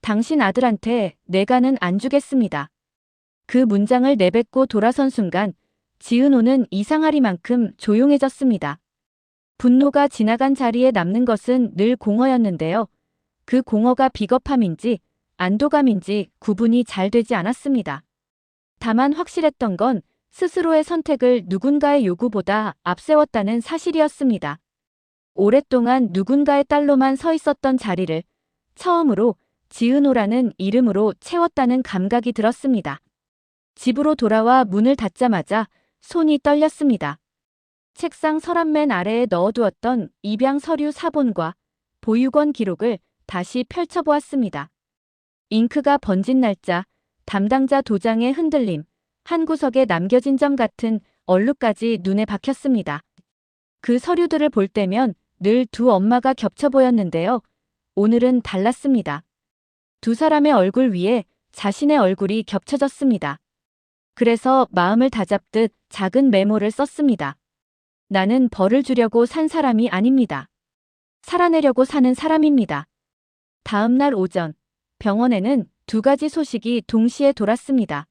당신 아들한테 내가는 안 주겠습니다. 그 문장을 내뱉고 돌아선 순간 지은호는 이상하리만큼 조용해졌습니다. 분노가 지나간 자리에 남는 것은 늘 공허였는데요. 그 공허가 비겁함인지 안도감인지 구분이 잘 되지 않았습니다. 다만 확실했던 건 스스로의 선택을 누군가의 요구보다 앞세웠다는 사실이었습니다. 오랫동안 누군가의 딸로만 서 있었던 자리를 처음으로 지은호라는 이름으로 채웠다는 감각이 들었습니다. 집으로 돌아와 문을 닫자마자 손이 떨렸습니다. 책상 서랍맨 아래에 넣어두었던 입양 서류 사본과 보육원 기록을 다시 펼쳐보았습니다. 잉크가 번진 날짜, 담당자 도장의 흔들림, 한 구석에 남겨진 점 같은 얼룩까지 눈에 박혔습니다. 그 서류들을 볼 때면 늘 두 엄마가 겹쳐 보였는데요. 오늘은 달랐습니다. 두 사람의 얼굴 위에 자신의 얼굴이 겹쳐졌습니다. 그래서 마음을 다잡듯 작은 메모를 썼습니다. 나는 벌을 주려고 산 사람이 아닙니다. 살아내려고 사는 사람입니다. 다음 날 오전, 병원에는 두 가지 소식이 동시에 돌았습니다.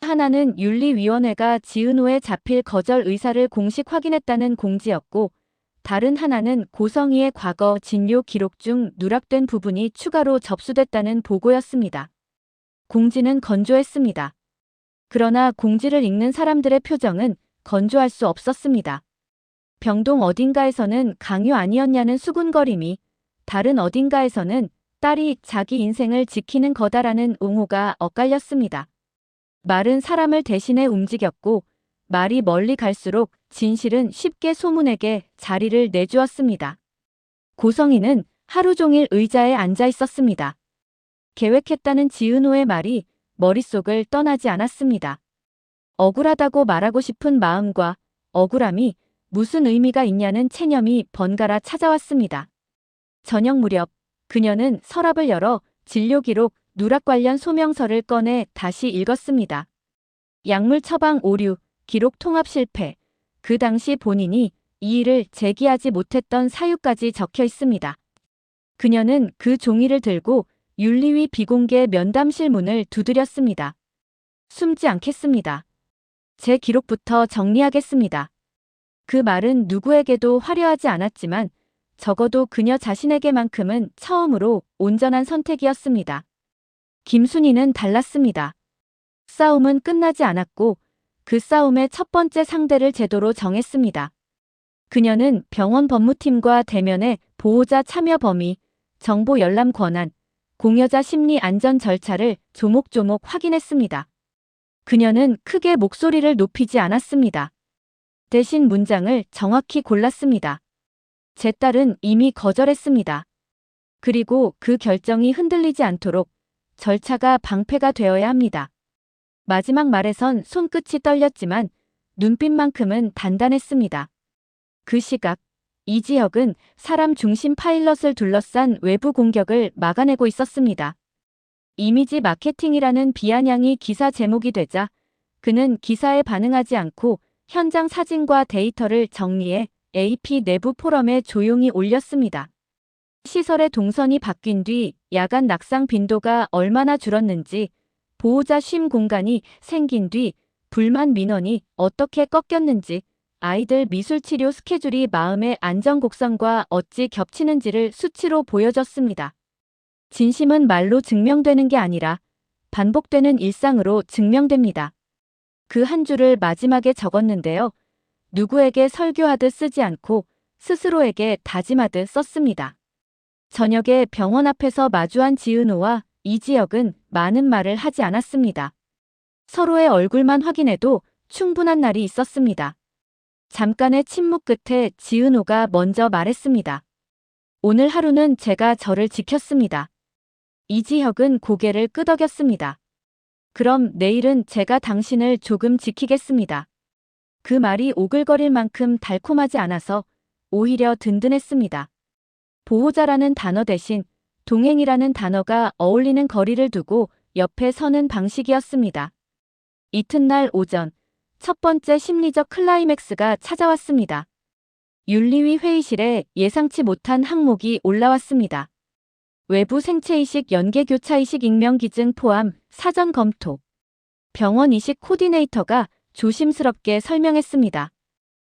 하나는 윤리위원회가 지은호의 자필 거절 의사를 공식 확인했다는 공지였고, 다른 하나는 고성희의 과거 진료 기록 중 누락된 부분이 추가로 접수됐다는 보고였습니다. 공지는 건조했습니다. 그러나 공지를 읽는 사람들의 표정은 건조할 수 없었습니다. 병동 어딘가에서는 강요 아니었냐는 수군거림이, 다른 어딘가에서는 딸이 자기 인생을 지키는 거다라는 옹호가 엇갈렸습니다. 말은 사람을 대신해 움직였고 말이 멀리 갈수록 진실은 쉽게 소문에게 자리를 내주었습니다. 고성희는 하루 종일 의자에 앉아 있었습니다. 계획했다는 지은호의 말이 머릿속을 떠나지 않았습니다. 억울하다고 말하고 싶은 마음과 억울함이 무슨 의미가 있냐는 체념이 번갈아 찾아왔습니다. 저녁 무렵 그녀는 서랍을 열어 진료 기록, 누락 관련 소명서를 꺼내 다시 읽었습니다. 약물 처방 오류, 기록 통합 실패, 그 당시 본인이 이 일을 제기하지 못했던 사유까지 적혀 있습니다. 그녀는 그 종이를 들고 윤리위 비공개 면담실 문을 두드렸습니다. 숨지 않겠습니다. 제 기록부터 정리하겠습니다. 그 말은 누구에게도 화려하지 않았지만 적어도 그녀 자신에게만큼은 처음으로 온전한 선택이었습니다. 김순희는 달랐습니다. 싸움은 끝나지 않았고 그 싸움의 첫 번째 상대를 제도로 정했습니다. 그녀는 병원 법무팀과 대면해 보호자 참여 범위, 정보 열람 권한, 공여자 심리 안전 절차를 조목조목 확인했습니다. 그녀는 크게 목소리를 높이지 않았습니다. 대신 문장을 정확히 골랐습니다. 제 딸은 이미 거절했습니다. 그리고 그 결정이 흔들리지 않도록 절차가 방패가 되어야 합니다. 마지막 말에선 손끝이 떨렸지만 눈빛만큼은 단단했습니다. 그 시각, 이지혁은 사람 중심 파일럿을 둘러싼 외부 공격을 막아내고 있었습니다. 이미지 마케팅이라는 비아냥이 기사 제목이 되자 그는 기사에 반응하지 않고 현장 사진과 데이터를 정리해 AP 내부 포럼에 조용히 올렸습니다. 시설의 동선이 바뀐 뒤 야간 낙상 빈도가 얼마나 줄었는지, 보호자 쉼 공간이 생긴 뒤 불만 민원이 어떻게 꺾였는지, 아이들 미술치료 스케줄이 마음의 안정곡선과 어찌 겹치는지를 수치로 보여줬습니다. 진심은 말로 증명되는 게 아니라 반복되는 일상으로 증명됩니다. 그 한 줄을 마지막에 적었는데요. 누구에게 설교하듯 쓰지 않고 스스로에게 다짐하듯 썼습니다. 저녁에 병원 앞에서 마주한 지은호와 이지혁은 많은 말을 하지 않았습니다. 서로의 얼굴만 확인해도 충분한 날이 있었습니다. 잠깐의 침묵 끝에 지은호가 먼저 말했습니다. 오늘 하루는 제가 저를 지켰습니다. 이지혁은 고개를 끄덕였습니다. 그럼 내일은 제가 당신을 조금 지키겠습니다. 그 말이 오글거릴 만큼 달콤하지 않아서 오히려 든든했습니다. 보호자라는 단어 대신 동행이라는 단어가 어울리는 거리를 두고 옆에 서는 방식이었습니다. 이튿날 오전, 첫 번째 심리적 클라이맥스가 찾아왔습니다. 윤리위 회의실에 예상치 못한 항목이 올라왔습니다. 외부 생체이식 연계교차이식 익명기증 포함 사전 검토. 병원 이식 코디네이터가 조심스럽게 설명했습니다.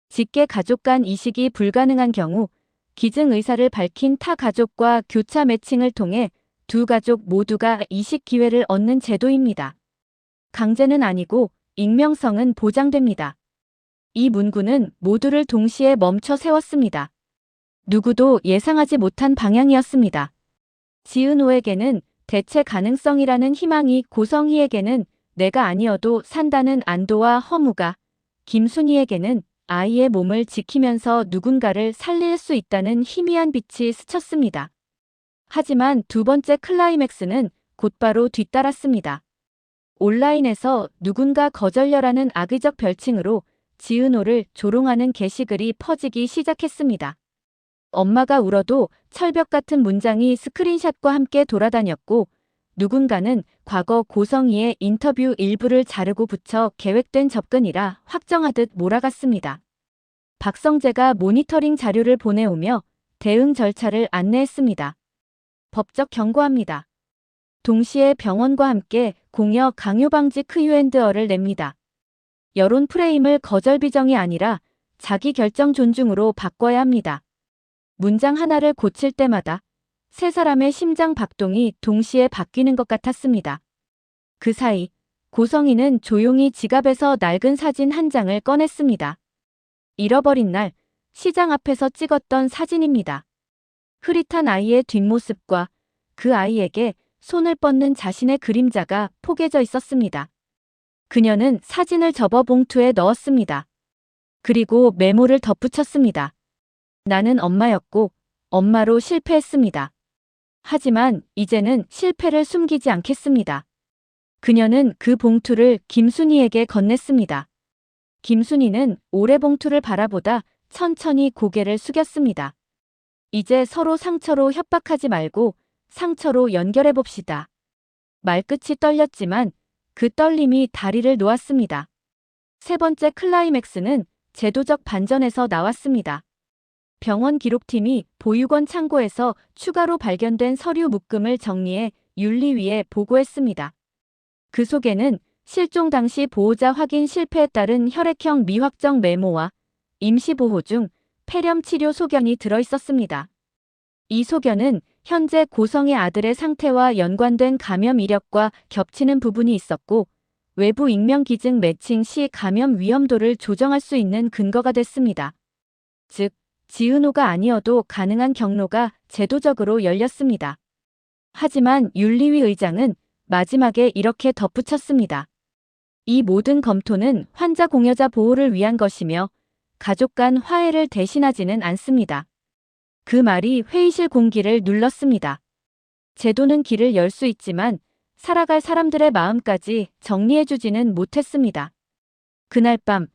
직계 가족 간 이식이 불가능한 경우 기증 의사를 밝힌 타 가족과 교차 매칭을 통해 두 가족 모두가 이식 기회를 얻는 제도입니다. 강제는 아니고 익명성은 보장됩니다. 이 문구는 모두를 동시에 멈춰 세웠습니다. 누구도 예상하지 못한 방향이었습니다. 지은호에게는 대체 가능성이라는 희망이, 고성희에게는 내가 아니어도 산다는 안도와 허무가, 김순희에게는 아이의 몸을 지키면서 누군가를 살릴 수 있다는 희미한 빛이 스쳤습니다. 하지만 두 번째 클라이맥스는 곧바로 뒤따랐습니다. 온라인에서 누군가 거절녀라는 악의적 별칭으로 지은호를 조롱하는 게시글이 퍼지기 시작했습니다. 엄마가 울어도 철벽 같은 문장이 스크린샷과 함께 돌아다녔고, 누군가는 과거 고성희의 인터뷰 일부를 자르고 붙여 계획된 접근이라 확정하듯 몰아갔습니다. 박성재가 모니터링 자료를 보내오며 대응 절차를 안내했습니다. 법적 경고합니다. 동시에 병원과 함께 공여 강요 방지 크유앤드어를 냅니다. 여론 프레임을 거절 비정이 아니라 자기 결정 존중으로 바꿔야 합니다. 문장 하나를 고칠 때마다 세 사람의 심장 박동이 동시에 바뀌는 것 같았습니다. 그 사이 고성희는 조용히 지갑에서 낡은 사진 한 장을 꺼냈습니다. 잃어버린 날 시장 앞에서 찍었던 사진입니다. 흐릿한 아이의 뒷모습과 그 아이에게 손을 뻗는 자신의 그림자가 포개져 있었습니다. 그녀는 사진을 접어 봉투에 넣었습니다. 그리고 메모를 덧붙였습니다. 나는 엄마였고 엄마로 실패했습니다. 하지만 이제는 실패를 숨기지 않겠습니다. 그녀는 그 봉투를 김순희에게 건넸습니다. 김순희는 오래 봉투를 바라보다 천천히 고개를 숙였습니다. 이제 서로 상처로 협박하지 말고 상처로 연결해봅시다. 말끝이 떨렸지만 그 떨림이 다리를 놓았습니다. 세 번째 클라이맥스는 제도적 반전에서 나왔습니다. 병원 기록팀이 보육원 창고에서 추가로 발견된 서류 묶음을 정리해 윤리위에 보고했습니다. 그 속에는 실종 당시 보호자 확인 실패에 따른 혈액형 미확정 메모와 임시보호 중 폐렴 치료 소견이 들어있었습니다. 이 소견은 현재 고성의 아들의 상태와 연관된 감염 이력과 겹치는 부분이 있었고, 외부 익명 기증 매칭 시 감염 위험도를 조정할 수 있는 근거가 됐습니다. 즉, 지은호가 아니어도 가능한 경로가 제도적으로 열렸습니다. 하지만 윤리위 의장은 마지막에 이렇게 덧붙였습니다. 이 모든 검토는 환자 공여자 보호를 위한 것이며 가족 간 화해를 대신하지는 않습니다. 그 말이 회의실 공기를 눌렀습니다. 제도는 길을 열 수 있지만 살아갈 사람들의 마음까지 정리해주지는 못했습니다. 그날 밤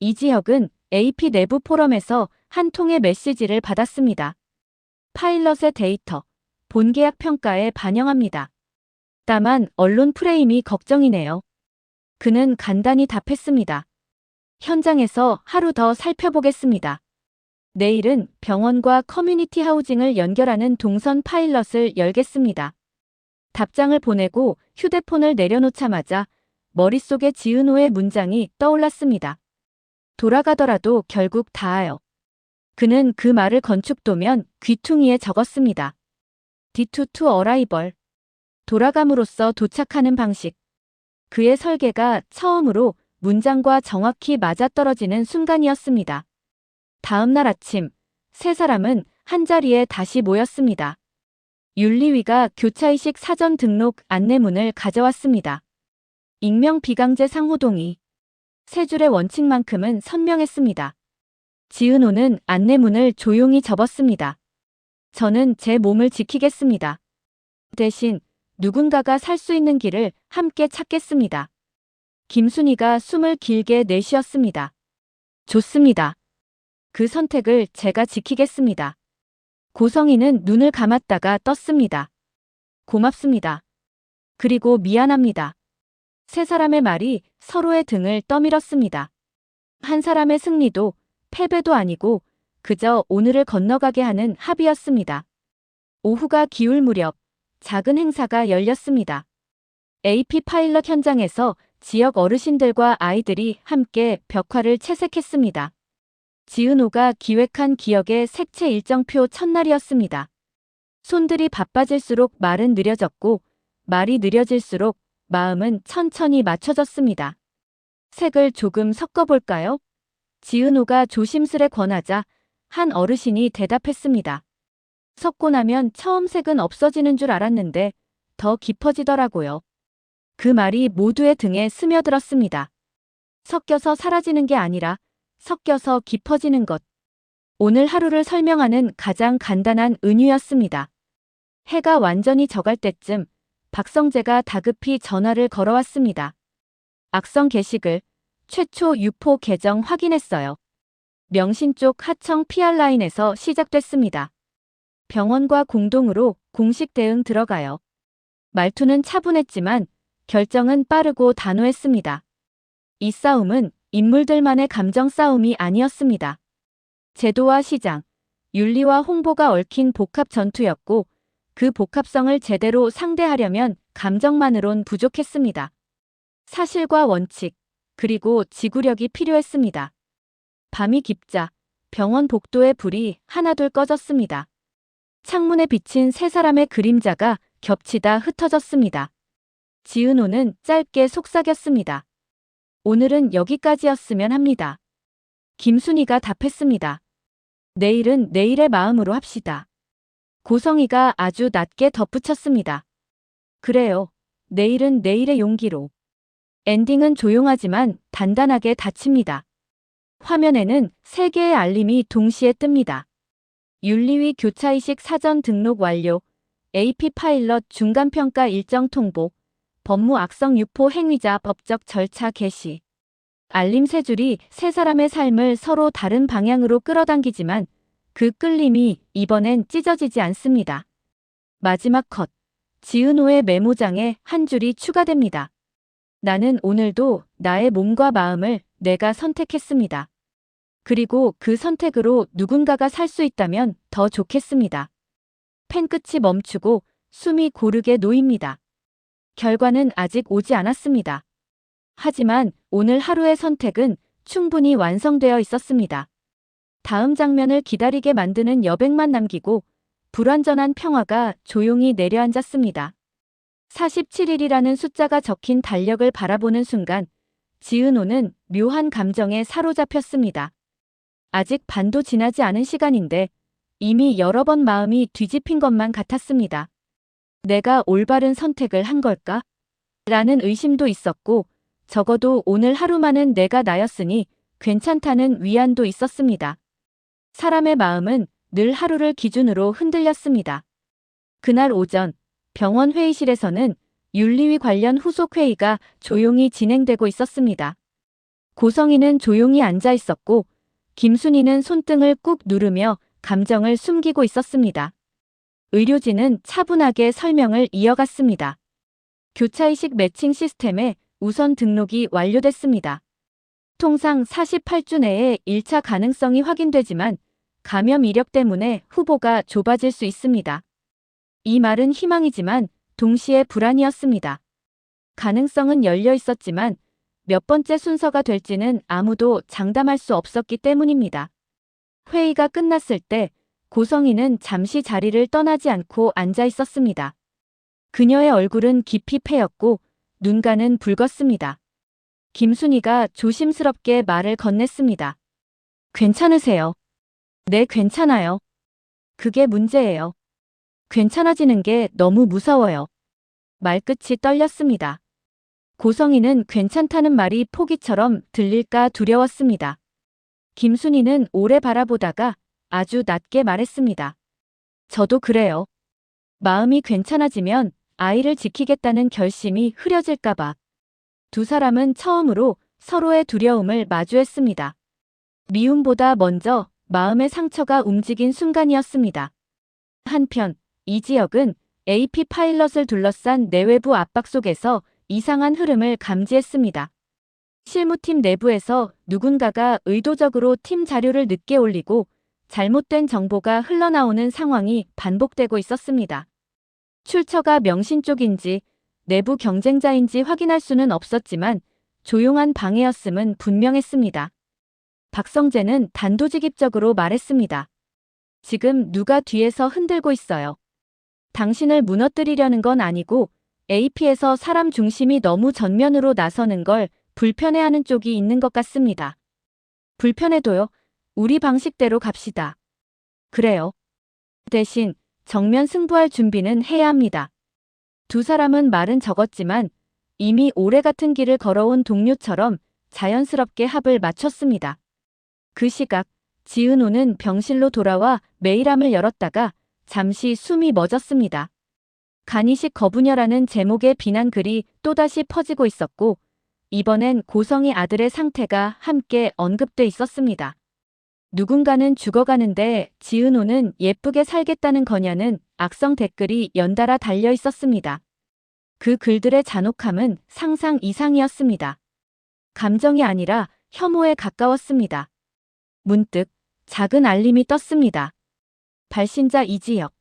이지혁은 AP 내부 포럼에서 한 통의 메시지를 받았습니다. 파일럿의 데이터, 본계약 평가에 반영합니다. 다만 언론 프레임이 걱정이네요. 그는 간단히 답했습니다. 현장에서 하루 더 살펴보겠습니다. 내일은 병원과 커뮤니티 하우징을 연결하는 동선 파일럿을 열겠습니다. 답장을 보내고 휴대폰을 내려놓자마자 머릿속에 지은호의 문장이 떠올랐습니다. 돌아가더라도 결국 닿아요. 그는 그 말을 건축도면 귀퉁이에 적었습니다. D2 to arrival. 돌아감으로써 도착하는 방식. 그의 설계가 처음으로 문장과 정확히 맞아떨어지는 순간이었습니다. 다음 날 아침, 세 사람은 한자리에 다시 모였습니다. 윤리위가 교차이식 사전 등록 안내문을 가져왔습니다. 익명 비강제 상호동의. 세 줄의 원칙만큼은 선명했습니다. 지은호는 안내문을 조용히 접었습니다. 저는 제 몸을 지키겠습니다. 대신 누군가가 살 수 있는 길을 함께 찾겠습니다. 김순희가 숨을 길게 내쉬었습니다. 좋습니다. 그 선택을 제가 지키겠습니다. 고성희는 눈을 감았다가 떴습니다. 고맙습니다. 그리고 미안합니다. 세 사람의 말이 서로의 등을 떠밀었습니다. 한 사람의 승리도 패배도 아니고 그저 오늘을 건너가게 하는 합의였습니다. 오후가 기울 무렵 작은 행사가 열렸습니다. AP 파일럿 현장에서 지역 어르신들과 아이들이 함께 벽화를 채색했습니다. 지은호가 기획한 기억의 색채 일정표 첫날이었습니다. 손들이 바빠질수록 말은 느려졌고 말이 느려질수록 마음은 천천히 맞춰졌습니다. 색을 조금 섞어볼까요? 지은호가 조심스레 권하자 한 어르신이 대답했습니다. 섞고 나면 처음 색은 없어지는 줄 알았는데 더 깊어지더라고요. 그 말이 모두의 등에 스며들었습니다. 섞여서 사라지는 게 아니라 섞여서 깊어지는 것. 오늘 하루를 설명하는 가장 간단한 은유였습니다. 해가 완전히 져갈 때쯤 박성재가 다급히 전화를 걸어왔습니다. 악성 게시글, 최초 유포 계정 확인했어요. 명신 쪽 하청 PR라인에서 시작됐습니다. 병원과 공동으로 공식 대응 들어가요. 말투는 차분했지만 결정은 빠르고 단호했습니다. 이 싸움은 인물들만의 감정 싸움이 아니었습니다. 제도와 시장, 윤리와 홍보가 얽힌 복합 전투였고 그 복합성을 제대로 상대하려면 감정만으론 부족했습니다. 사실과 원칙, 그리고 지구력이 필요했습니다. 밤이 깊자 병원 복도의 불이 하나둘 꺼졌습니다. 창문에 비친 세 사람의 그림자가 겹치다 흩어졌습니다. 지은호는 짧게 속삭였습니다. 오늘은 여기까지였으면 합니다. 김순희가 답했습니다. 내일은 내일의 마음으로 합시다. 고성희가 아주 낮게 덧붙였습니다. 그래요. 내일은 내일의 용기로. 엔딩은 조용하지만 단단하게 닫힙니다. 화면에는 세 개의 알림이 동시에 뜹니다. 윤리위 교차이식 사전 등록 완료, AP 파일럿 중간평가 일정 통보, 법무 악성 유포 행위자 법적 절차 개시. 알림 세 줄이 세 사람의 삶을 서로 다른 방향으로 끌어당기지만 그 끌림이 이번엔 찢어지지 않습니다. 마지막 컷. 지은호의 메모장에 한 줄이 추가됩니다. 나는 오늘도 나의 몸과 마음을 내가 선택했습니다. 그리고 그 선택으로 누군가가 살 수 있다면 더 좋겠습니다. 펜 끝이 멈추고 숨이 고르게 놓입니다. 결과는 아직 오지 않았습니다. 하지만 오늘 하루의 선택은 충분히 완성되어 있었습니다. 다음 장면을 기다리게 만드는 여백만 남기고 불완전한 평화가 조용히 내려앉았습니다. 47일이라는 숫자가 적힌 달력을 바라보는 순간 지은호는 묘한 감정에 사로잡혔습니다. 아직 반도 지나지 않은 시간인데 이미 여러 번 마음이 뒤집힌 것만 같았습니다. 내가 올바른 선택을 한 걸까? 라는 의심도 있었고 적어도 오늘 하루만은 내가 나였으니 괜찮다는 위안도 있었습니다. 사람의 마음은 늘 하루를 기준으로 흔들렸습니다. 그날 오전 병원 회의실에서는 윤리위 관련 후속 회의가 조용히 진행되고 있었습니다. 고성희는 조용히 앉아 있었고 김순희는 손등을 꾹 누르며 감정을 숨기고 있었습니다. 의료진은 차분하게 설명을 이어갔습니다. 교차이식 매칭 시스템에 우선 등록이 완료됐습니다. 통상 48주 내에 1차 가능성이 확인되지만 감염 이력 때문에 후보가 좁아질 수 있습니다. 이 말은 희망이지만 동시에 불안이었습니다. 가능성은 열려 있었지만 몇 번째 순서가 될지는 아무도 장담할 수 없었기 때문입니다. 회의가 끝났을 때 고성희는 잠시 자리를 떠나지 않고 앉아 있었습니다. 그녀의 얼굴은 깊이 패였고 눈가는 붉었습니다. 김순희가 조심스럽게 말을 건넸습니다. 괜찮으세요? 네, 괜찮아요. 그게 문제예요. 괜찮아지는 게 너무 무서워요. 말끝이 떨렸습니다. 고성희는 괜찮다는 말이 포기처럼 들릴까 두려웠습니다. 김순희는 오래 바라보다가 아주 낮게 말했습니다. 저도 그래요. 마음이 괜찮아지면 아이를 지키겠다는 결심이 흐려질까봐. 두 사람은 처음으로 서로의 두려움을 마주했습니다. 미움보다 먼저 마음의 상처가 움직인 순간이었습니다. 한편 이 지역은 AP 파일럿을 둘러싼 내외부 압박 속에서 이상한 흐름을 감지했습니다. 실무팀 내부에서 누군가가 의도적으로 팀 자료를 늦게 올리고 잘못된 정보가 흘러나오는 상황이 반복되고 있었습니다. 출처가 명신 쪽인지 내부 경쟁자인지 확인할 수는 없었지만 조용한 방해였음은 분명했습니다. 박성재는 단도직입적으로 말했습니다. 지금 누가 뒤에서 흔들고 있어요. 당신을 무너뜨리려는 건 아니고 AP에서 사람 중심이 너무 전면으로 나서는 걸 불편해하는 쪽이 있는 것 같습니다. 불편해도요. 우리 방식대로 갑시다. 그래요. 대신 정면 승부할 준비는 해야 합니다. 두 사람은 말은 적었지만 이미 오래 같은 길을 걸어온 동료처럼 자연스럽게 합을 맞췄습니다. 그 시각 지은호는 병실로 돌아와 메일함을 열었다가 잠시 숨이 멎었습니다. 간이식 거부녀라는 제목의 비난글이 또다시 퍼지고 있었고 이번엔 고성희 아들의 상태가 함께 언급돼 있었습니다. 누군가는 죽어가는데 지은호는 예쁘게 살겠다는 거냐는 악성 댓글이 연달아 달려 있었습니다. 그 글들의 잔혹함은 상상 이상이었습니다. 감정이 아니라 혐오에 가까웠습니다. 문득 작은 알림이 떴습니다. 발신자 이지혁.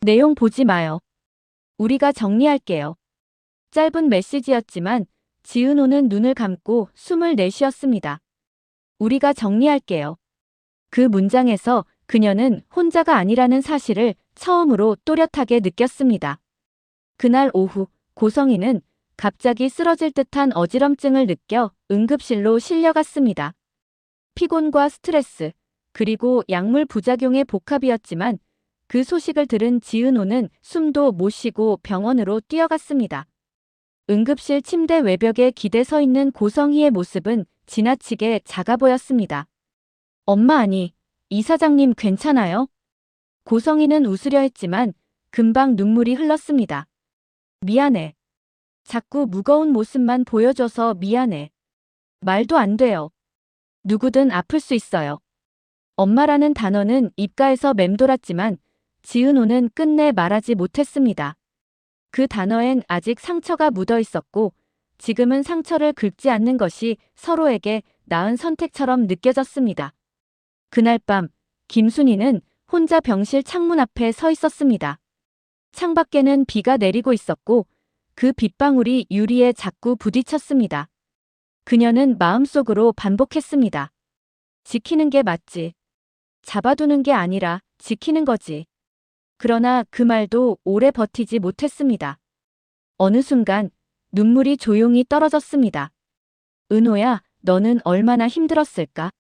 내용 보지 마요. 우리가 정리할게요. 짧은 메시지였지만 지은호는 눈을 감고 숨을 내쉬었습니다. 우리가 정리할게요. 그 문장에서 그녀는 혼자가 아니라는 사실을 처음으로 또렷하게 느꼈습니다. 그날 오후 고성희는 갑자기 쓰러질 듯한 어지럼증을 느껴 응급실로 실려갔습니다. 피곤과 스트레스, 그리고 약물 부작용의 복합이었지만 그 소식을 들은 지은호는 숨도 못 쉬고 병원으로 뛰어갔습니다. 응급실 침대 외벽에 기대 서 있는 고성희의 모습은 지나치게 작아 보였습니다. 엄마 아니, 이사장님 괜찮아요? 고성희는 웃으려 했지만 금방 눈물이 흘렀습니다. 미안해. 자꾸 무거운 모습만 보여줘서 미안해. 말도 안 돼요. 누구든 아플 수 있어요. 엄마라는 단어는 입가에서 맴돌았지만 지은호는 끝내 말하지 못했습니다. 그 단어엔 아직 상처가 묻어 있었고 지금은 상처를 긁지 않는 것이 서로에게 나은 선택처럼 느껴졌습니다. 그날 밤 김순희는 혼자 병실 창문 앞에 서 있었습니다. 창밖에는 비가 내리고 있었고 그 빗방울이 유리에 자꾸 부딪혔습니다. 그녀는 마음속으로 반복했습니다. 지키는 게 맞지. 잡아두는 게 아니라 지키는 거지. 그러나 그 말도 오래 버티지 못했습니다. 어느 순간 눈물이 조용히 떨어졌습니다. 은호야, 너는 얼마나 힘들었을까?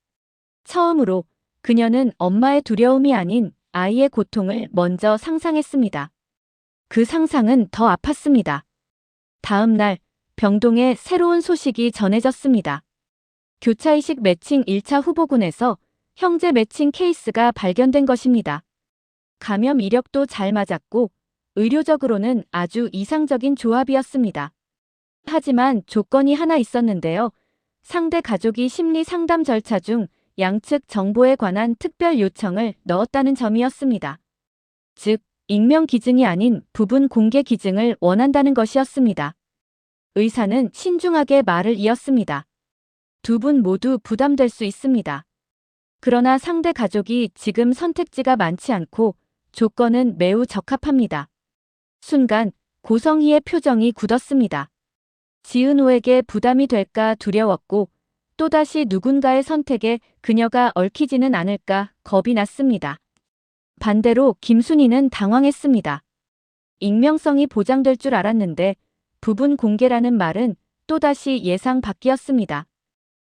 처음으로 그녀는 엄마의 두려움이 아닌 아이의 고통을 먼저 상상했습니다. 그 상상은 더 아팠습니다. 다음 날 병동에 새로운 소식이 전해졌습니다. 교차이식 매칭 1차 후보군에서 형제 매칭 케이스가 발견된 것입니다. 감염 이력도 잘 맞았고 의료적으로는 아주 이상적인 조합이었습니다. 하지만 조건이 하나 있었는데요. 상대 가족이 심리 상담 절차 중 양측 정보에 관한 특별 요청을 넣었다는 점이었습니다. 즉, 익명 기증이 아닌 부분 공개 기증을 원한다는 것이었습니다. 의사는 신중하게 말을 이었습니다. 두 분 모두 부담될 수 있습니다. 그러나 상대 가족이 지금 선택지가 많지 않고 조건은 매우 적합합니다. 순간 고성희의 표정이 굳었습니다. 지은호에게 부담이 될까 두려웠고 또다시 누군가의 선택에 그녀가 얽히지는 않을까 겁이 났습니다. 반대로 김순희는 당황했습니다. 익명성이 보장될 줄 알았는데 부분 공개라는 말은 또다시 예상 밖이었습니다.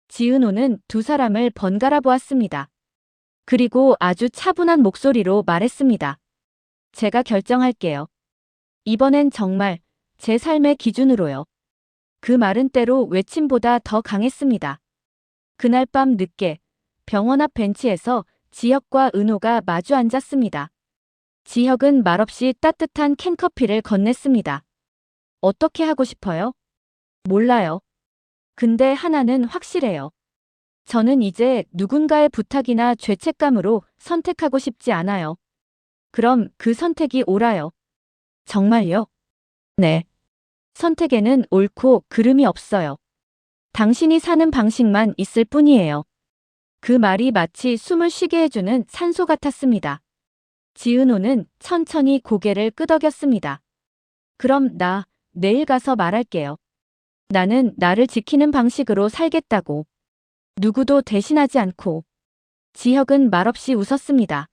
지은호는 두 사람을 번갈아 보았습니다. 그리고 아주 차분한 목소리로 말했습니다. 제가 결정할게요. 이번엔 정말 제 삶의 기준으로요. 그 말은 때로 외침보다 더 강했습니다. 그날 밤 늦게 병원 앞 벤치에서 지혁과 은호가 마주 앉았습니다. 지혁은 말없이 따뜻한 캔커피를 건넸습니다. 어떻게 하고 싶어요? 몰라요. 근데 하나는 확실해요. 저는 이제 누군가의 부탁이나 죄책감으로 선택하고 싶지 않아요. 그럼 그 선택이 옳아요. 정말요? 네. 선택에는 옳고 그름이 없어요. 당신이 사는 방식만 있을 뿐이에요. 그 말이 마치 숨을 쉬게 해주는 산소 같았습니다. 지은호는 천천히 고개를 끄덕였습니다. 그럼 나 내일 가서 말할게요. 나는 나를 지키는 방식으로 살겠다고. 누구도 대신하지 않고. 지혁은 말없이 웃었습니다.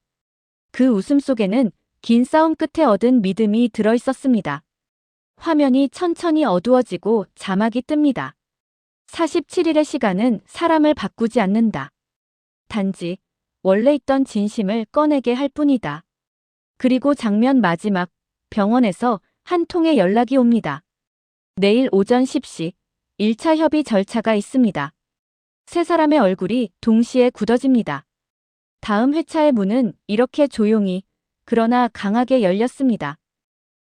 그 웃음 속에는 긴 싸움 끝에 얻은 믿음이 들어 있었습니다. 화면이 천천히 어두워지고 자막이 뜹니다. 47일의 시간은 사람을 바꾸지 않는다. 단지 원래 있던 진심을 꺼내게 할 뿐이다. 그리고 장면 마지막, 병원에서 한 통의 연락이 옵니다. 내일 오전 10시 1차 협의 절차가 있습니다. 세 사람의 얼굴이 동시에 굳어집니다. 다음 회차의 문은 이렇게 조용히 그러나 강하게 열렸습니다.